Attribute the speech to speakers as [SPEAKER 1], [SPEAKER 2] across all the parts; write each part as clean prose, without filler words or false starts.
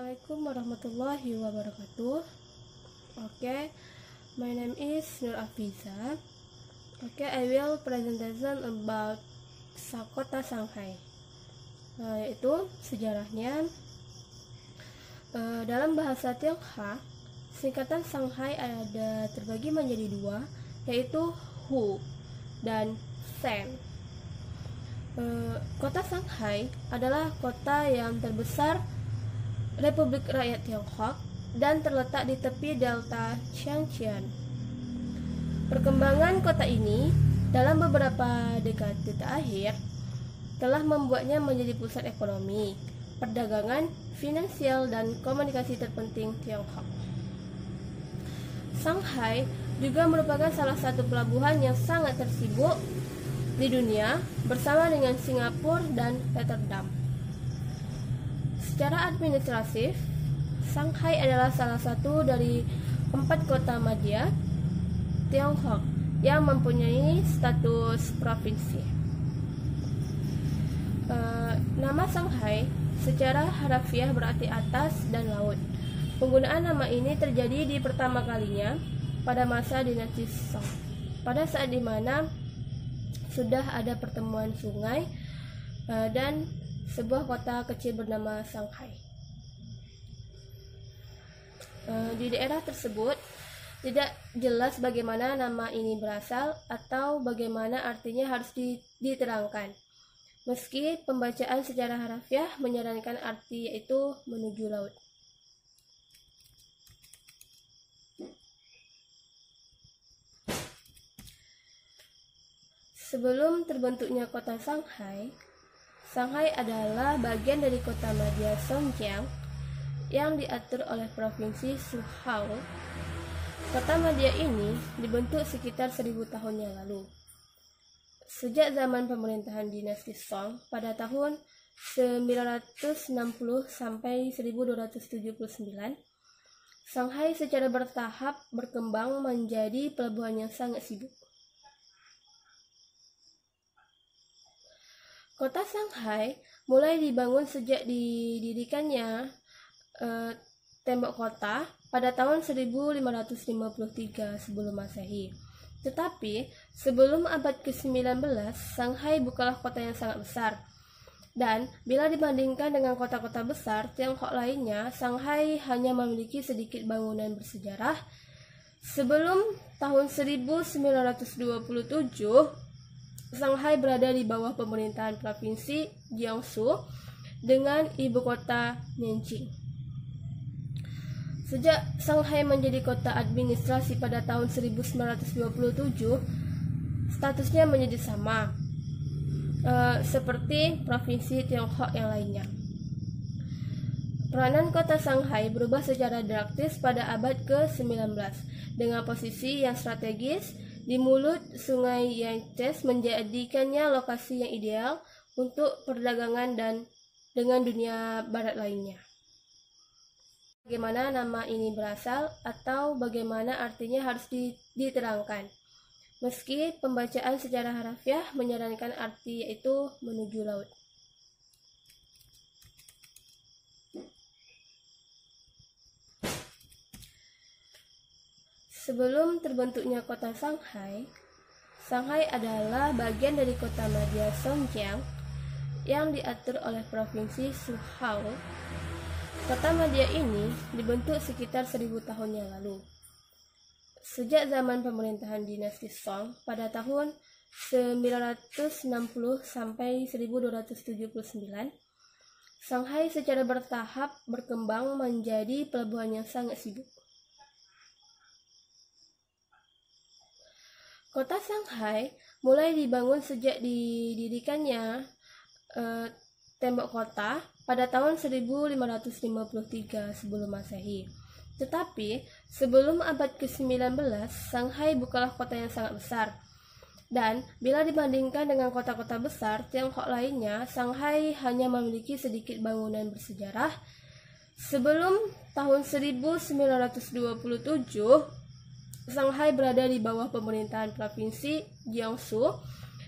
[SPEAKER 1] Assalamualaikum warahmatullahi wabarakatuh. My name is Nur Afiza. I will presentation about kota Shanghai. Yaitu sejarahnya. Dalam bahasa Tionghoa, singkatan Shanghai ada terbagi menjadi dua, yaitu Hu dan Shen. Kota Shanghai adalah kota yang terbesar Republik Rakyat Tiongkok dan terletak di tepi delta Changjiang. Perkembangan kota ini dalam beberapa dekade terakhir telah membuatnya menjadi pusat ekonomi, perdagangan, finansial, dan komunikasi terpenting Tiongkok. Shanghai juga merupakan salah satu pelabuhan yang sangat tersibuk di dunia bersama dengan Singapura dan Rotterdam. Secara administratif, Shanghai adalah salah satu dari 4 kota madya Tiongkok yang mempunyai status provinsi. Nama Shanghai secara harafiah berarti atas dan laut. Penggunaan nama ini terjadi di pertama kalinya pada masa dinasti Song, pada saat dimana sudah ada pertemuan sungai dan sebuah kota kecil bernama Shanghai. Di daerah tersebut tidak jelas bagaimana nama ini berasal atau bagaimana artinya harus diterangkan. Meski pembacaan secara harafiah menyarankan arti yaitu menuju laut. Sebelum terbentuknya kota Shanghai, Shanghai adalah bagian dari kota madya Songjiang yang diatur oleh provinsi Suzhou. Kota madya ini dibentuk sekitar 1000 tahun yang lalu. Sejak zaman pemerintahan dinasti Song pada tahun 960 sampai 1279, Shanghai secara bertahap berkembang menjadi pelabuhan yang sangat sibuk. Kota Shanghai mulai dibangun sejak didirikannya tembok kota pada tahun 1553 sebelum Masehi. Tetapi sebelum abad ke-19, Shanghai bukanlah kota yang sangat besar. Dan bila dibandingkan dengan kota-kota besar Tiongkok lainnya, Shanghai hanya memiliki sedikit bangunan bersejarah. Sebelum tahun 1927, Shanghai berada di bawah pemerintahan provinsi Jiangsu dengan ibu kota Nanjing. Sejak Shanghai menjadi kota administrasi pada tahun 1927, statusnya menjadi sama seperti provinsi Tiongkok yang lainnya. Peranan kota Shanghai berubah secara drastis pada abad ke-19 dengan posisi yang strategis di mulut sungai Yangtze menjadikannya lokasi yang ideal untuk perdagangan dan dengan dunia barat lainnya. Bagaimana nama ini berasal atau bagaimana artinya harus diterangkan. Meski pembacaan secara harafiah menyarankan arti yaitu menuju laut. Sebelum terbentuknya kota Shanghai, Shanghai adalah bagian dari kota madya Songjiang yang diatur oleh provinsi Suzhou. Kota madya ini dibentuk sekitar 1000 tahun yang lalu. Sejak zaman pemerintahan dinasti Song pada tahun 960 sampai 1279, Shanghai secara bertahap berkembang menjadi pelabuhan yang sangat sibuk. Kota Shanghai mulai dibangun sejak didirikannya tembok kota pada tahun 1553 sebelum Masehi. Tetapi sebelum abad ke-19, Shanghai bukanlah kota yang sangat besar. Dan bila dibandingkan dengan kota-kota besar Tiongkok lainnya, Shanghai hanya memiliki sedikit bangunan bersejarah. Sebelum tahun 1927, Shanghai berada di bawah pemerintahan provinsi Jiangsu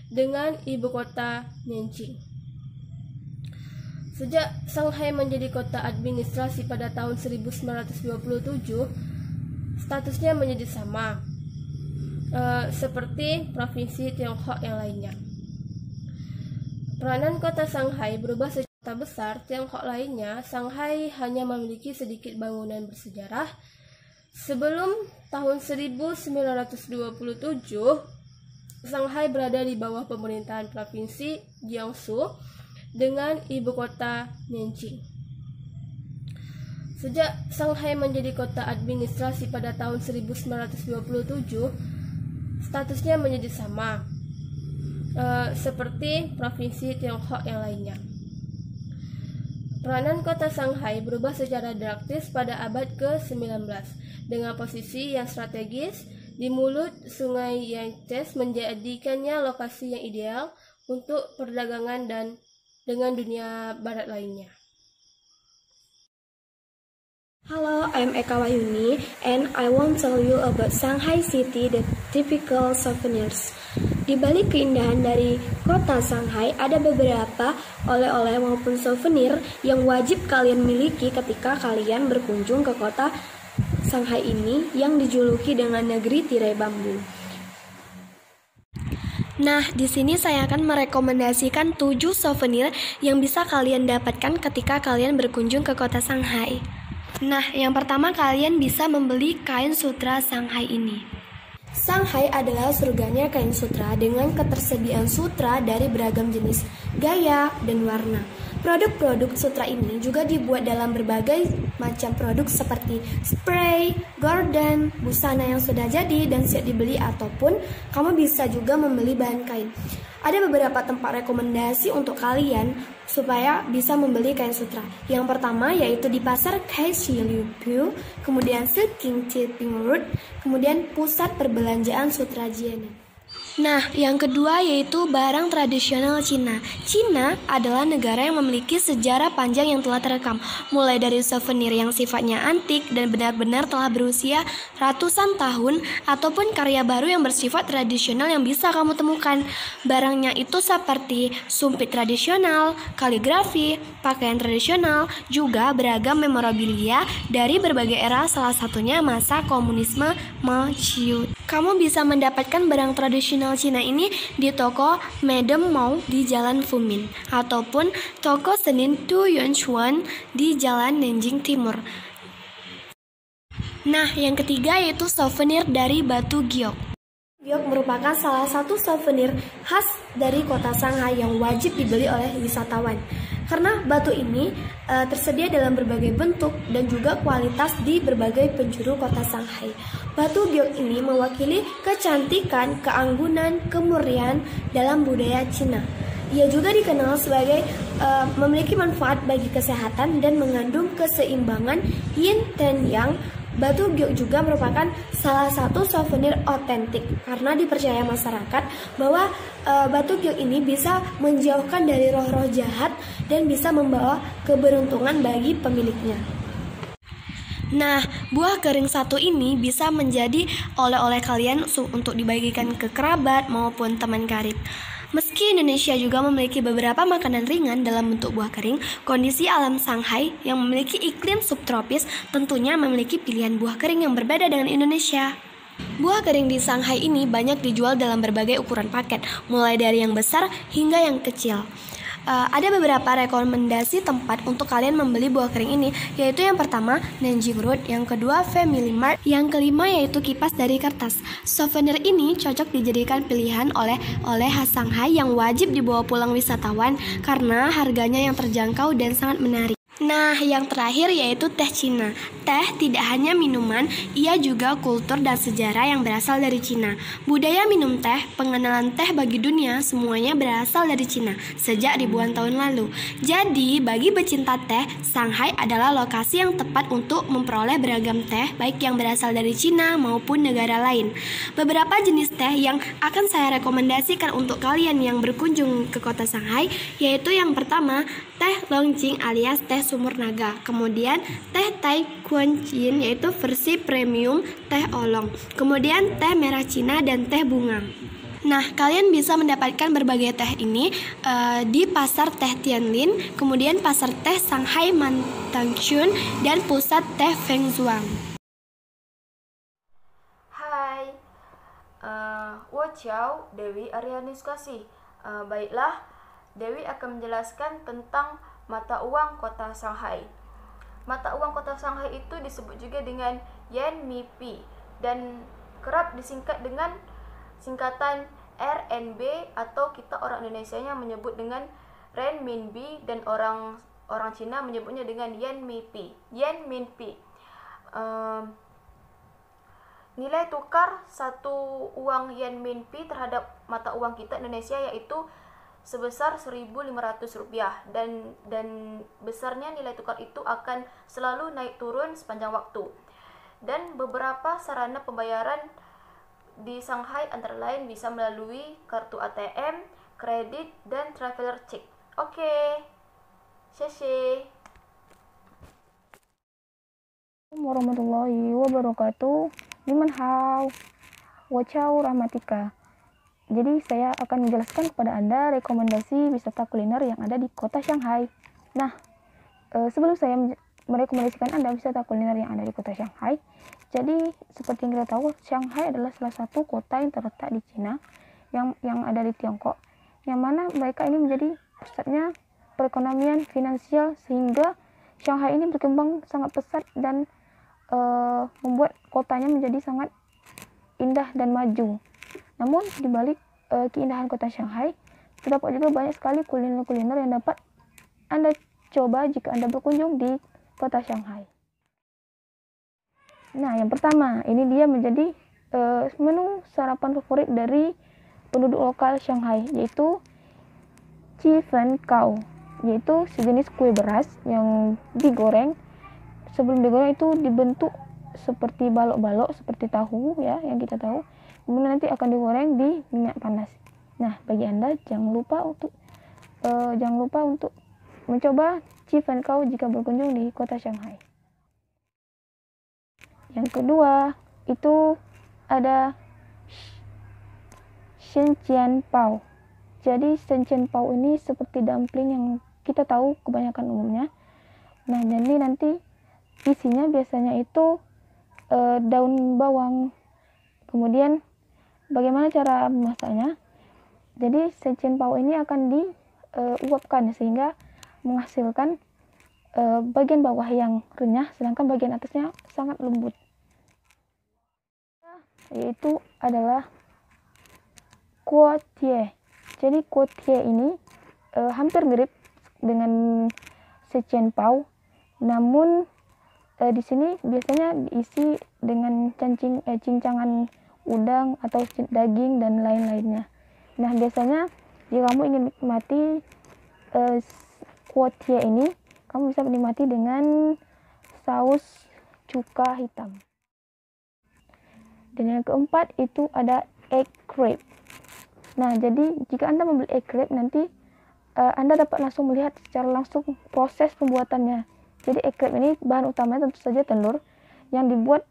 [SPEAKER 1] dengan ibu kota Nanjing. Sejak Shanghai menjadi kota administrasi pada tahun 1927, statusnya menjadi sama seperti provinsi Tiongkok yang lainnya. Peranan kota Shanghai berubah sejak kota besar Tiongkok lainnya. Shanghai hanya memiliki sedikit bangunan bersejarah. Sebelum tahun 1927, Shanghai berada di bawah pemerintahan provinsi Jiangsu dengan ibu kota Nanjing. Sejak Shanghai menjadi kota administrasi pada tahun 1927, statusnya menjadi sama seperti provinsi Tiongkok yang lainnya. Peranan kota Shanghai berubah secara drastis pada abad ke-19 dengan posisi yang strategis di mulut Sungai Yangtze menjadikannya lokasi yang ideal untuk perdagangan dan dengan dunia barat lainnya.
[SPEAKER 2] Hello, I'm Eka Wahyuni and I want to tell you about Shanghai City, the typical souvenirs. Di balik keindahan dari kota Shanghai, ada beberapa oleh-oleh maupun souvenir yang wajib kalian miliki ketika kalian berkunjung ke kota Shanghai ini yang dijuluki dengan negeri tirai bambu. Nah, di sini saya akan merekomendasikan 7 souvenir yang bisa kalian dapatkan ketika kalian berkunjung ke kota Shanghai. Nah, yang pertama kalian bisa membeli kain sutra Shanghai ini. Shanghai adalah surganya kain sutra dengan ketersediaan sutra dari beragam jenis, gaya, dan warna. Produk-produk sutra ini juga dibuat dalam berbagai macam produk seperti spray, gorden, busana yang sudah jadi dan siap dibeli, ataupun kamu bisa juga membeli bahan kain. Ada beberapa tempat rekomendasi untuk kalian supaya bisa membeli kain sutra. Yang pertama yaitu di pasar Kaixiliupu, kemudian Silking Tipping Road, kemudian pusat perbelanjaan Sutra Jianan. Nah, yang kedua yaitu barang tradisional Cina. Cina adalah negara yang memiliki sejarah panjang yang telah terekam, mulai dari souvenir yang sifatnya antik dan benar-benar telah berusia ratusan tahun, ataupun karya baru yang bersifat tradisional yang bisa kamu temukan. Barangnya itu seperti sumpit tradisional, kaligrafi, pakaian tradisional, juga beragam memorabilia dari berbagai era, salah satunya masa komunisme Manchu. Kamu bisa mendapatkan barang tradisional Cina ini di toko Madame Mao di Jalan Fumin, ataupun toko Senin Tu Yuanchuan di Jalan Nanjing Timur. Nah, yang ketiga yaitu souvenir dari batu giok. Giok merupakan salah satu souvenir khas dari kota Shanghai yang wajib dibeli oleh wisatawan. Karena batu ini tersedia dalam berbagai bentuk dan juga kualitas di berbagai penjuru kota Shanghai. Batu giok ini mewakili kecantikan, keanggunan, kemurnian dalam budaya Cina. Ia juga dikenal sebagai memiliki manfaat bagi kesehatan dan mengandung keseimbangan yin dan yang. Batu giok juga merupakan salah satu souvenir otentik karena dipercaya masyarakat bahwa batu giok ini bisa menjauhkan dari roh-roh jahat dan bisa membawa keberuntungan bagi pemiliknya. Nah, buah kering satu ini bisa menjadi oleh-oleh kalian untuk dibagikan ke kerabat maupun teman karib. Meski Indonesia juga memiliki beberapa makanan ringan dalam bentuk buah kering, kondisi alam Shanghai yang memiliki iklim subtropis tentunya memiliki pilihan buah kering yang berbeda dengan Indonesia. Buah kering di Shanghai ini banyak dijual dalam berbagai ukuran paket, mulai dari yang besar hingga yang kecil. Ada beberapa rekomendasi tempat untuk kalian membeli buah kering ini, yaitu yang pertama Nanjing Road, yang kedua Family Mart, yang kelima yaitu kipas dari kertas. Souvenir ini cocok dijadikan pilihan oleh khas Shanghai yang wajib dibawa pulang wisatawan karena harganya yang terjangkau dan sangat menarik. Nah, yang terakhir yaitu teh Cina. Teh tidak hanya minuman, ia juga kultur dan sejarah yang berasal dari Cina. Budaya minum teh, pengenalan teh bagi dunia, semuanya berasal dari Cina sejak ribuan tahun lalu. Jadi, bagi pecinta teh, Shanghai adalah lokasi yang tepat untuk memperoleh beragam teh, baik yang berasal dari Cina maupun negara lain. Beberapa jenis teh yang akan saya rekomendasikan untuk kalian yang berkunjung ke kota Shanghai, yaitu yang pertama, teh Longjing alias teh sumur naga. Kemudian teh Tai Kuan Yin yaitu versi premium teh oolong. Kemudian teh merah Cina dan teh bunga. Nah, kalian bisa mendapatkan berbagai teh ini di pasar teh Tianlin, kemudian pasar teh Shanghai Mantangchun, dan pusat teh Fengzuang.
[SPEAKER 3] Hai, Ciao, Dewi Aryaniskasi. Baiklah, Dewi akan menjelaskan tentang mata uang kota Shanghai. Mata uang kota Shanghai itu disebut juga dengan Renminbi dan kerap disingkat dengan singkatan RMB, atau kita orang Indonesianya menyebut dengan renminbi, dan orang Cina menyebutnya dengan Renminbi. Nilai tukar satu uang renminbi terhadap mata uang kita Indonesia yaitu sebesar Rp1.500, dan besarnya nilai tukar itu akan selalu naik turun sepanjang waktu. Dan beberapa sarana pembayaran di Shanghai antara lain bisa melalui kartu ATM, kredit, dan traveler check. Oke, xie.
[SPEAKER 4] Warahmatullahi wabarakatuh. Niman hao. Wacau rahmatika. Jadi saya akan menjelaskan kepada Anda rekomendasi wisata kuliner yang ada di kota Shanghai. Nah, sebelum saya merekomendasikan Anda wisata kuliner yang ada di kota Shanghai, jadi seperti yang kita tahu, Shanghai adalah salah satu kota yang terletak di Cina, yang ada di Tiongkok, yang mana mereka ini menjadi pusatnya perekonomian finansial, sehingga Shanghai ini berkembang sangat pesat dan membuat kotanya menjadi sangat indah dan maju. Namun di balik keindahan kota Shanghai, terdapat juga banyak sekali kuliner-kuliner yang dapat Anda coba jika Anda berkunjung di kota Shanghai. Nah, yang pertama, ini dia menjadi menu sarapan favorit dari penduduk lokal Shanghai, yaitu Chifen Kao, yaitu sejenis kue beras yang digoreng. Sebelum digoreng itu dibentuk seperti balok-balok seperti tahu ya, yang kita tahu. Kemudian nanti akan digoreng di minyak panas. Nah, bagi Anda jangan lupa untuk mencoba Chifen Kao jika berkunjung di kota Shanghai. Yang kedua, itu ada Shenzhen Pao. Jadi Shenzhen Pao ini seperti dumpling yang kita tahu kebanyakan umumnya. Nah, jadi nanti isinya biasanya itu daun bawang. Kemudian bagaimana cara memasaknya? Jadi Shenzhen Pao ini akan diuapkan sehingga menghasilkan bagian bawah yang renyah, sedangkan bagian atasnya sangat lembut. Yaitu adalah kuo tie. Jadi kuo tie ini hampir mirip dengan Shenzhen Pao, namun di sini biasanya diisi dengan cincangan udang atau daging dan lain-lainnya. Nah, biasanya jika kamu ingin menikmati kuo tie ini, kamu bisa menikmati dengan saus cuka hitam. Dan yang keempat itu ada egg crepe. Nah, jadi jika Anda membeli egg crepe, nanti Anda dapat langsung melihat secara langsung proses pembuatannya. Jadi egg crepe ini bahan utamanya tentu saja telur yang dibuat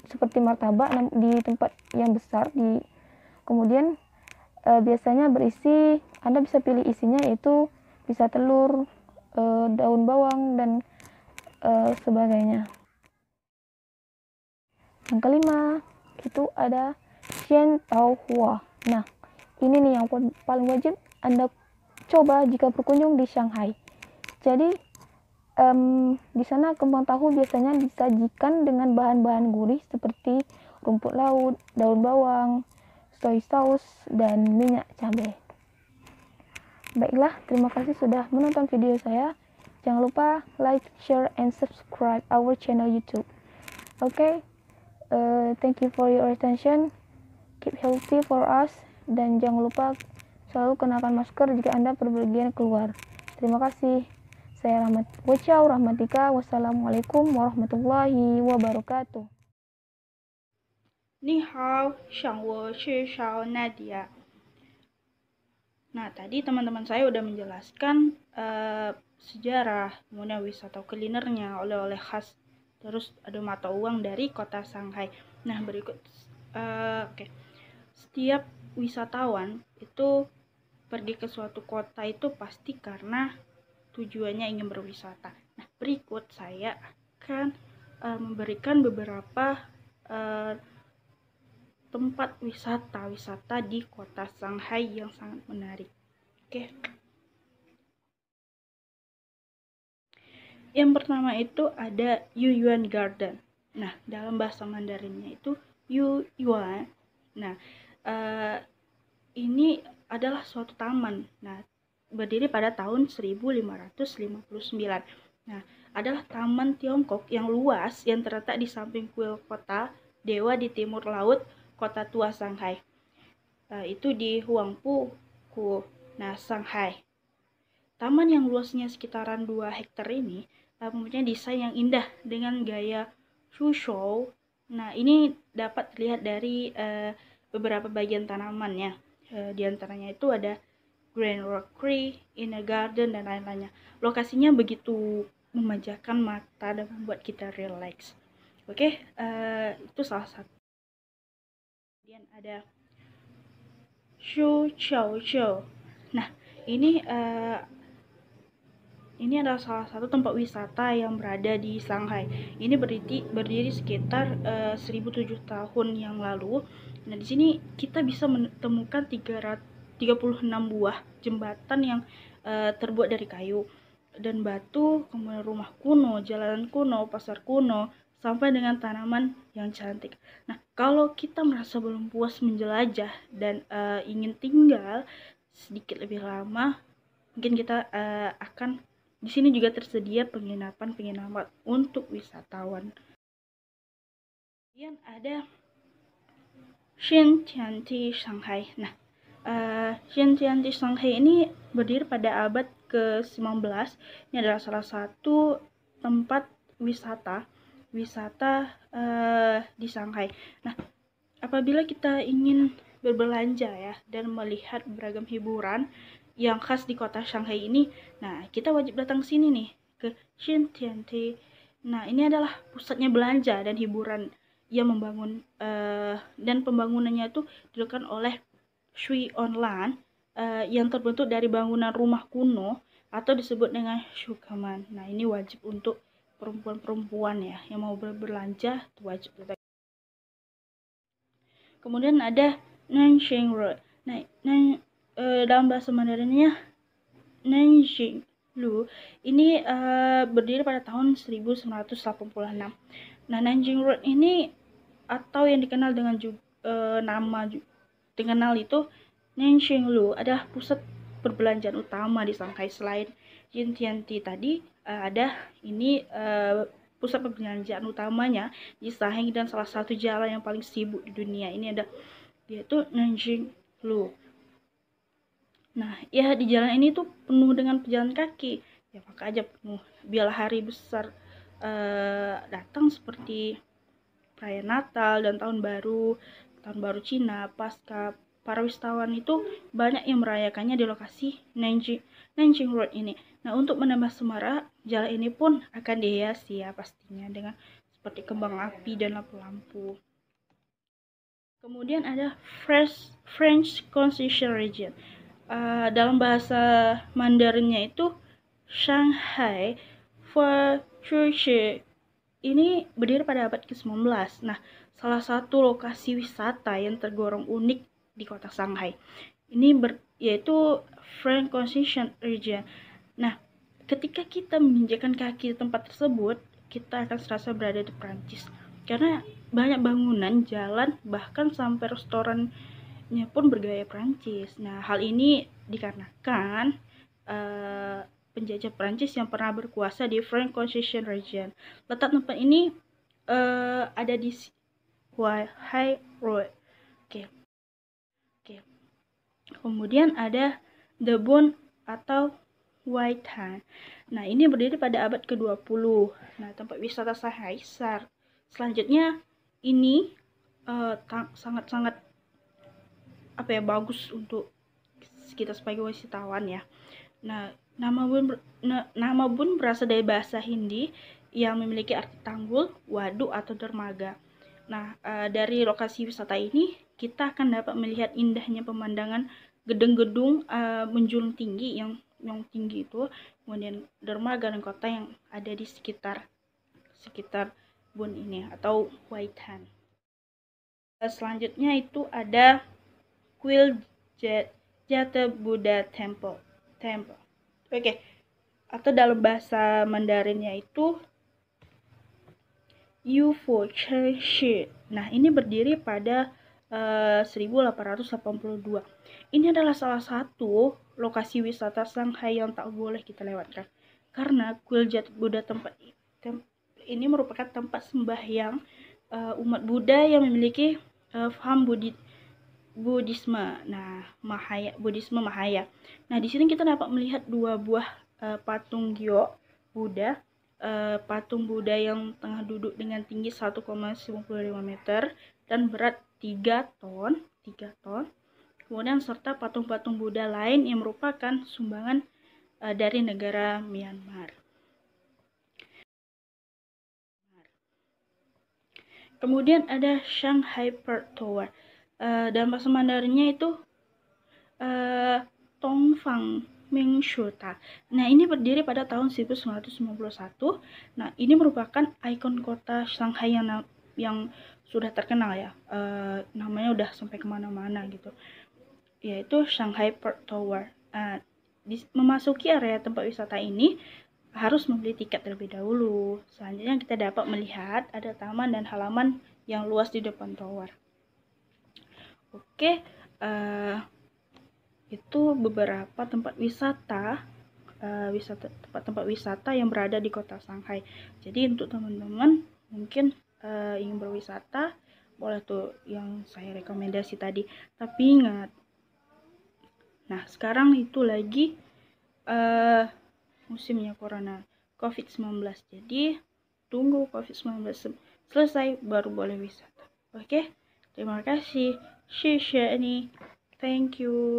[SPEAKER 4] seperti martabak di tempat yang besar. Kemudian biasanya berisi, Anda bisa pilih isinya, yaitu bisa telur, daun bawang, dan sebagainya. Yang kelima itu ada Xian Tao Hua. Nah, ini nih yang paling wajib Anda coba jika berkunjung di Shanghai. Jadi di sana kembang tahu biasanya disajikan dengan bahan-bahan gurih seperti rumput laut, daun bawang, soy sauce, dan minyak cabai. Baiklah, terima kasih sudah menonton video saya. Jangan lupa like, share, and subscribe our channel YouTube. Okay, thank you for your attention. Keep healthy for us, dan jangan lupa selalu kenakan masker jika Anda berpergian keluar. Terima kasih. Saya Wacau rahmatika. Wassalamualaikum warahmatullahi wabarakatuh.
[SPEAKER 5] 你好，想我是小 Nadia. Nah, tadi teman-teman saya udah menjelaskan sejarah, kemudian wisata kulinernya, oleh-oleh khas, terus ada mata uang dari kota Shanghai. Nah, berikut Oke. Setiap wisatawan itu pergi ke suatu kota itu pasti karena tujuannya ingin berwisata. Nah, berikut saya akan memberikan beberapa tempat wisata di kota Shanghai yang sangat menarik. Oke. Yang pertama itu ada Yuyuan Garden. Nah, dalam bahasa Mandarinnya itu Yuyuan. Nah, ini adalah suatu taman. Nah, berdiri pada tahun 1559. Nah, adalah taman Tiongkok yang luas yang terletak di samping kuil kota Dewa di timur laut kota tua Shanghai. Itu di Huangpu, nah, Shanghai. Taman yang luasnya sekitaran 2 hektar ini mempunyai desain yang indah dengan gaya Suzhou. Nah, ini dapat dilihat dari beberapa bagian tanamannya. Di antaranya itu ada Grand Rockery, Inner Garden, dan lain-lainnya. Lokasinya begitu memanjakan mata dan membuat kita relax. Oke, itu salah satu. Kemudian ada Shu Chou Chou. Nah, ini adalah salah satu tempat wisata yang berada di Shanghai. Ini berdiri sekitar 1007 tahun yang lalu. Nah, di sini kita bisa menemukan 336 buah jembatan yang terbuat dari kayu dan batu, kemudian rumah kuno, jalanan kuno, pasar kuno, sampai dengan tanaman yang cantik. Nah, kalau kita merasa belum puas menjelajah dan ingin tinggal sedikit lebih lama, mungkin kita akan di sini juga tersedia penginapan untuk wisatawan. Kemudian ada Xintiandi Shanghai. Nah, Xintiandi Shanghai ini berdiri pada abad ke-19. Ini adalah salah satu tempat wisata di Shanghai. Nah, apabila kita ingin berbelanja ya dan melihat beragam hiburan yang khas di kota Shanghai ini, nah, kita wajib datang sini nih ke Xintiandi. Nah, ini adalah pusatnya belanja dan hiburan yang membangun dan pembangunannya itu dilakukan oleh Shui Onlan yang terbentuk dari bangunan rumah kuno atau disebut dengan Shukaman. Nah, ini wajib untuk perempuan-perempuan ya yang mau berbelanja, wajib. Kemudian ada Nanjing Road. Nah, dalam bahasa Mandarinnya Nanjing Lu ini berdiri pada tahun 1986. Nah, Nanjing Road ini atau yang dikenal dengan dikenal itu Nanjing Lu adalah pusat perbelanjaan utama di Shanghai. Selain Xintiandi tadi ada ini pusat perbelanjaan utamanya di Shanghai dan salah satu jalan yang paling sibuk di dunia ini yaitu Nanjing Lu. Nah, ya di jalan ini tuh penuh dengan pejalan kaki. Ya maka aja penuh. Biarlah hari besar datang seperti perayaan Natal dan tahun baru Cina, Paskah, para wisatawan itu banyak yang merayakannya di lokasi Nanjing Road ini. Nah, untuk menambah semarak, jalan ini pun akan dihiasi ya pastinya dengan seperti kembang api dan lampu-lampu. Kemudian ada French Concession Region. Dalam bahasa Mandarinnya itu Shanghai Fuzhou. Ini berdiri pada abad ke-19. Nah, salah satu lokasi wisata yang tergolong unik di kota Shanghai. Ini yaitu French Concession Region. Nah, ketika kita menginjakkan kaki di tempat tersebut, kita akan serasa berada di Prancis. Karena banyak bangunan, jalan, bahkan sampai restorannya pun bergaya Prancis. Nah, hal ini dikarenakan penjajah Prancis yang pernah berkuasa di French Concession Region. Letak tempat ini ada di Huai Road. Oke. Kemudian ada The Bund atau Waitan. Nah, ini berdiri pada abad ke-20. Nah, tempat wisata Shanghai. Selanjutnya ini sangat-sangat bagus untuk kita sebagai wisatawan ya. Nah, nama Bund berasal dari bahasa Hindi yang memiliki arti tanggul, waduk atau dermaga. Nah, dari lokasi wisata ini kita akan dapat melihat indahnya pemandangan gedung-gedung menjulang tinggi yang tinggi itu, kemudian dermaga dan kota yang ada di sekitar Bun ini atau Whitehand. Selanjutnya itu ada Kuil Jata Buddha Temple. Oke. Atau dalam bahasa Mandarinnya itu Yufo Shi. Nah, ini berdiri pada 1882. Ini adalah salah satu lokasi wisata Shanghai yang tak boleh kita lewatkan. Karena Kuil Jata Buddha tempat ini merupakan tempat sembahyang umat Buddha yang memiliki paham Buddhisme. Nah, Buddhisme Mahaya. Nah, di sini kita dapat melihat dua buah patung Gyo Buddha. Patung Buddha yang tengah duduk dengan tinggi 1,95 meter dan berat 3 ton. Kemudian serta patung-patung Buddha lain yang merupakan sumbangan dari negara Myanmar. Kemudian ada Shanghai Park Tower. Dalam bahasa Mandarinnya itu Tongfang Mengshuta. Nah, ini berdiri pada tahun 1951. Nah, ini merupakan ikon kota Shanghai yang sudah terkenal ya. Namanya udah sampai kemana-mana gitu. Yaitu Shanghai Park Tower. Memasuki area tempat wisata ini harus membeli tiket terlebih dahulu. Selanjutnya kita dapat melihat ada taman dan halaman yang luas di depan tower. Oke, itu beberapa tempat wisata, tempat-tempat wisata yang berada di kota Shanghai. Jadi untuk teman-teman mungkin ingin berwisata, boleh tuh yang saya rekomendasi tadi. Tapi ingat, nah sekarang itu lagi musimnya corona COVID-19. Jadi tunggu COVID-19 selesai baru boleh wisata. Oke, terima kasih. Thank you.